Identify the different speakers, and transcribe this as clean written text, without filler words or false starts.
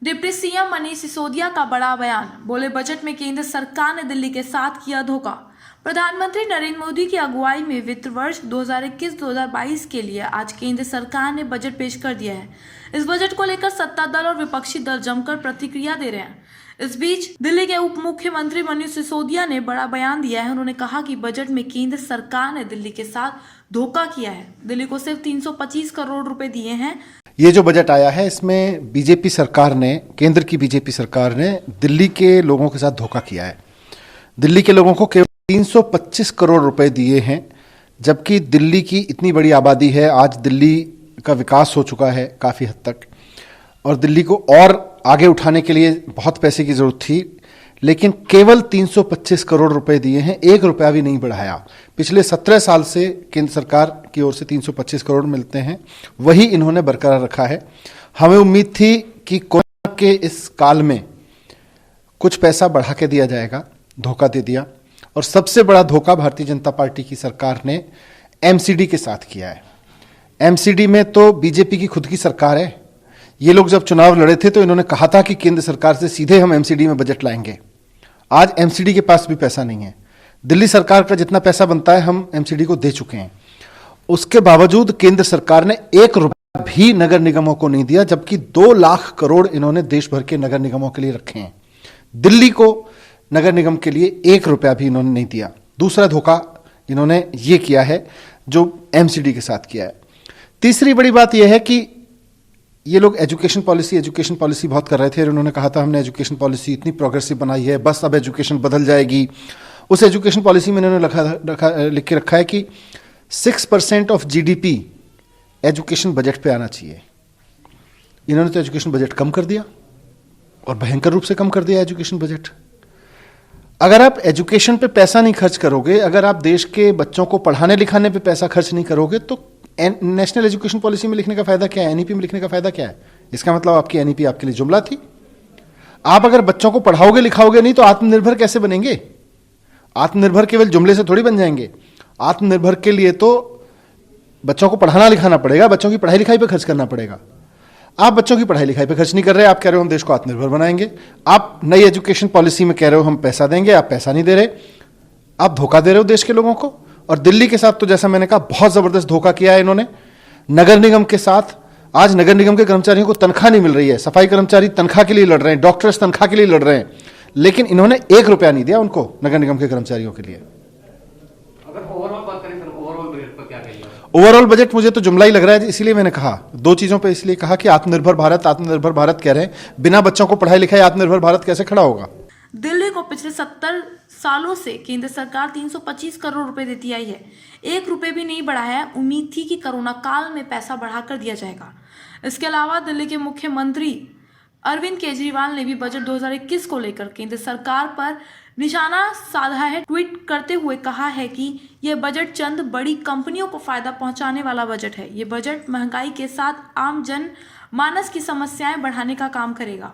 Speaker 1: Deputy CM Manish Sisodia का बड़ा बयान, बोले बजट में केंद्र सरकार ने दिल्ली के साथ किया धोखा। प्रधानमंत्री नरेंद्र मोदी की अगुवाई में वित्त वर्ष 2021-2022 के लिए आज केंद्र सरकार ने बजट पेश कर दिया है। इस बजट को लेकर सत्ता दल और विपक्षी दल जमकर प्रतिक्रिया दे रहे हैं। इस बीच दिल्ली के उप मुख्यमंत्री मनीष सिसोदिया ने बड़ा बयान दिया है। उन्होंने कहा कि बजट में केंद्र सरकार ने दिल्ली के साथ धोखा किया है। दिल्ली को सिर्फ 325 करोड़ रुपए दिए हैं।
Speaker 2: ये जो बजट आया है इसमें बीजेपी सरकार ने, केंद्र की बीजेपी सरकार ने दिल्ली के लोगों के साथ धोखा किया है। दिल्ली के लोगों को केवल 325 करोड़ रुपए दिए हैं, जबकि दिल्ली की इतनी बड़ी आबादी है। आज दिल्ली का विकास हो चुका है काफ़ी हद तक, और दिल्ली को और आगे उठाने के लिए बहुत पैसे की जरूरत थी, लेकिन केवल 325 करोड़ रुपए दिए हैं, 1 रुपया भी नहीं बढ़ाया। पिछले 17 साल से केंद्र सरकार की ओर से 325 करोड़ मिलते हैं, वही इन्होंने बरकरार रखा है। हमें उम्मीद थी कि कोरोना के इस काल में कुछ पैसा बढ़ा के दिया जाएगा, धोखा दे दिया। और सबसे बड़ा धोखा भारतीय जनता पार्टी की सरकार ने एमसीडी के साथ किया है। एमसीडी में तो बीजेपी की खुद की सरकार है। ये लोग जब चुनाव लड़े थे तो इन्होंने कहा था कि केंद्र सरकार से सीधे हम एमसीडी में बजट लाएंगे। आज एमसीडी के पास भी पैसा नहीं है। दिल्ली सरकार का जितना पैसा बनता है हम एमसीडी को दे चुके हैं। उसके बावजूद केंद्र सरकार ने 1 रुपया भी नगर निगमों को नहीं दिया, जबकि 2 लाख करोड़ इन्होंने देश भर के नगर निगमों के लिए रखे हैं। दिल्ली को नगर निगम के लिए 1 रुपया भी इन्होंने नहीं दिया। दूसरा धोखा इन्होंने ये किया है जो एमसीडी के साथ किया है। तीसरी बड़ी बात यह है कि ये लोग एजुकेशन पॉलिसी बहुत कर रहे थे। उन्होंने कहा था हमने एजुकेशन पॉलिसी इतनी प्रोग्रेसिव बनाई है, बस अब एजुकेशन बदल जाएगी। उस एजुकेशन पॉलिसी में इन्होंने लिख के रखा है कि 6% ऑफ जीडीपी एजुकेशन बजट पे आना चाहिए। इन्होंने तो एजुकेशन बजट कम कर दिया, और भयंकर रूप से कम कर दिया एजुकेशन बजट। अगर आप एजुकेशन पे पैसा नहीं खर्च करोगे, अगर आप देश के बच्चों को पढ़ाने लिखाने पे पैसा खर्च नहीं करोगे, तो नेशनल एजुकेशन पॉलिसी में लिखने का फायदा क्या है, एनईपी में लिखने का फायदा क्या है? इसका मतलब आपकी एनईपी आपके लिए जुमला थी। आप अगर बच्चों को पढ़ाओगे लिखाओगे नहीं तो आत्मनिर्भर कैसे बनेंगे? आत्मनिर्भर केवल जुमले से थोड़ी बन जाएंगे। आत्मनिर्भर के लिए तो बच्चों को पढ़ाना लिखाना पड़ेगा, बच्चों की पढ़ाई लिखाई पे खर्च करना पड़ेगा। आप बच्चों की पढ़ाई लिखाई पे खर्च नहीं कर रहे। आप कह रहे हो हम देश को आत्मनिर्भर बनाएंगे। आप नई एजुकेशन पॉलिसी में कह रहे हो हम पैसा देंगे, आप पैसा नहीं दे रहे। आप धोखा दे रहे हो देश के लोगों को। और दिल्ली के साथ तो जैसा मैंने कहा बहुत जबरदस्त धोखा किया है इन्होंने। नगर निगम के साथ आज नगर निगम के कर्मचारियों को तनख्वाह नहीं मिल रही है। सफाई कर्मचारी तनख्वाह के लिए लड़ रहे हैं, डॉक्टर्स तनख्वाह के लिए लड़ रहे हैं, लेकिन इन्होंने 1 रुपया नहीं दिया उनको नगर निगम के कर्मचारियों के लिए।
Speaker 3: अगर ओवरऑल बात करें सर, ओवरऑल बजट पर क्या कहेंगे?
Speaker 2: ओवरऑल बजट मुझे तो जुमला ही लग रहा है, इसलिए मैंने कहा 2 चीजों पे इसलिए कहा कि आत्मनिर्भर भारत कह रहे हैं। बिना बच्चों को पढ़ाई लिखाई आत्मनिर्भर भारत कैसे खड़ा होगा?
Speaker 1: दिल्ली को पिछले 70 सालों से केंद्र सरकार 325 करोड़ रुपए देती आई है, 1 रुपए भी नहीं बढ़ा है। उम्मीद थी कि कोरोना काल में पैसा बढ़ाकर दिया जाएगा। इसके अलावा दिल्ली के मुख्यमंत्री अरविंद केजरीवाल ने भी बजट 2021 को लेकर केंद्र सरकार पर निशाना साधा है। ट्वीट करते हुए कहा है कि यह बजट चंद बड़ी कंपनियों को फायदा पहुंचाने वाला बजट है। ये बजट महंगाई के साथ आम जन मानस की समस्याएं बढ़ाने का काम करेगा।